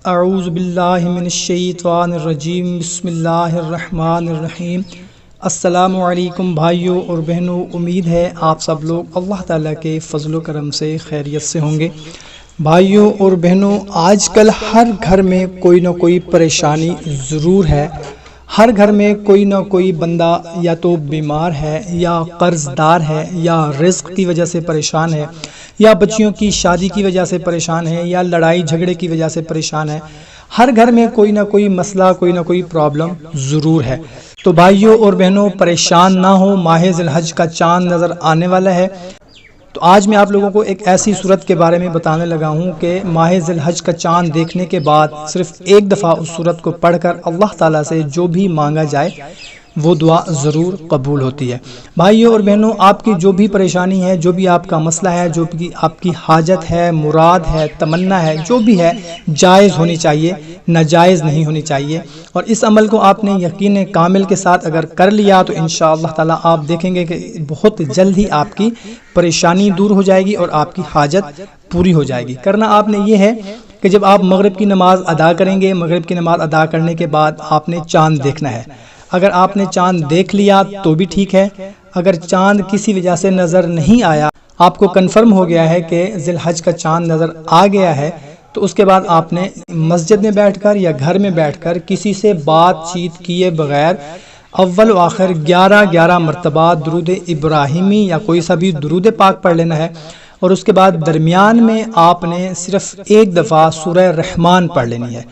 اعوذ باللہ من الشیطان الرجیم بسم اللہ الرحمن الرحیم۔ السلام علیکم بھائیوں اور بہنوں، امید ہے آپ سب لوگ اللہ تعالیٰ کے فضل و کرم سے خیریت سے ہوں گے۔ بھائیوں اور بہنوں، آج کل ہر گھر میں کوئی نہ کوئی پریشانی ضرور ہے۔ ہر گھر میں کوئی نہ کوئی بندہ یا تو بیمار ہے، یا قرض دار ہے، یا رزق کی وجہ سے پریشان ہے، یا بچیوں کی شادی کی وجہ سے پریشان ہے، یا لڑائی جھگڑے کی وجہ سے پریشان ہے۔ ہر گھر میں کوئی نہ کوئی مسئلہ، کوئی نہ کوئی پرابلم ضرور ہے۔ تو بھائیوں اور بہنوں، پریشان نہ ہو، ماہ ذی الحج کا چاند نظر آنے والا ہے۔ تو آج میں آپ لوگوں کو ایک ایسی صورت کے بارے میں بتانے لگا ہوں کہ ماہ ذی الحج کا چاند دیکھنے کے بعد صرف ایک دفعہ اس صورت کو پڑھ کر اللہ تعالیٰ سے جو بھی مانگا جائے وہ دعا ضرور قبول ہوتی ہے۔ بھائیوں اور بہنوں، آپ کی جو بھی پریشانی ہے، جو بھی آپ کا مسئلہ ہے، جو بھی آپ کی حاجت ہے، مراد ہے، تمنا ہے، جو بھی ہے، جائز ہونی چاہیے، ناجائز نہیں ہونی چاہیے۔ اور اس عمل کو آپ نے یقین کامل کے ساتھ اگر کر لیا تو انشاءاللہ تعالیٰ آپ دیکھیں گے کہ بہت جلد ہی آپ کی پریشانی دور ہو جائے گی اور آپ کی حاجت پوری ہو جائے گی۔ کرنا آپ نے یہ ہے کہ جب آپ مغرب کی نماز ادا کریں گے، مغرب کی نماز ادا کرنے کے بعد آپ نے چاند دیکھنا ہے۔ اگر آپ نے چاند دیکھ لیا تو بھی ٹھیک ہے، اگر چاند کسی وجہ سے نظر نہیں آیا، آپ کو کنفرم ہو گیا ہے کہ ذی الحج کا چاند نظر آ گیا ہے، تو اس کے بعد آپ نے مسجد میں بیٹھ کر یا گھر میں بیٹھ کر کسی سے بات چیت کیے بغیر اول و آخر 11 مرتبہ درود ابراہیمی یا کوئی سا بھی درود پاک پڑھ لینا ہے، اور اس کے بعد درمیان میں آپ نے صرف ایک دفعہ سورہ رحمان پڑھ لینی ہے،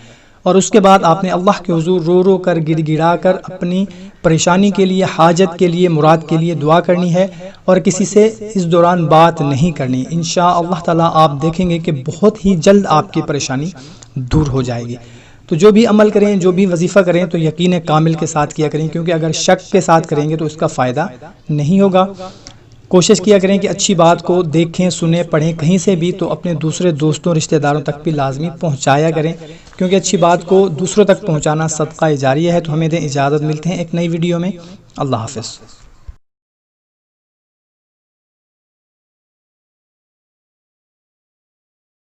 اور اس کے بعد آپ نے اللہ کے حضور رو رو کر گڑ گڑا کر اپنی پریشانی کے لیے، حاجت کے لیے، مراد کے لیے دعا کرنی ہے، اور کسی سے اس دوران بات نہیں کرنی۔ انشاء اللہ تعالیٰ آپ دیکھیں گے کہ بہت ہی جلد آپ کی پریشانی دور ہو جائے گی۔ تو جو بھی عمل کریں، جو بھی وظیفہ کریں تو یقین کامل کے ساتھ کیا کریں، کیونکہ اگر شک کے ساتھ کریں گے تو اس کا فائدہ نہیں ہوگا۔ کوشش کیا کریں کہ اچھی بات کو دیکھیں، سنیں، پڑھیں، کہیں سے بھی تو اپنے دوسرے دوستوں، رشتہ داروں تک بھی لازمی پہنچایا کریں، کیونکہ اچھی بات کو دوسروں تک پہنچانا صدقہ جاریہ ہے۔ تو ہمیں دیں اجازت، ملتے ہیں ایک نئی ویڈیو میں۔ اللہ حافظ۔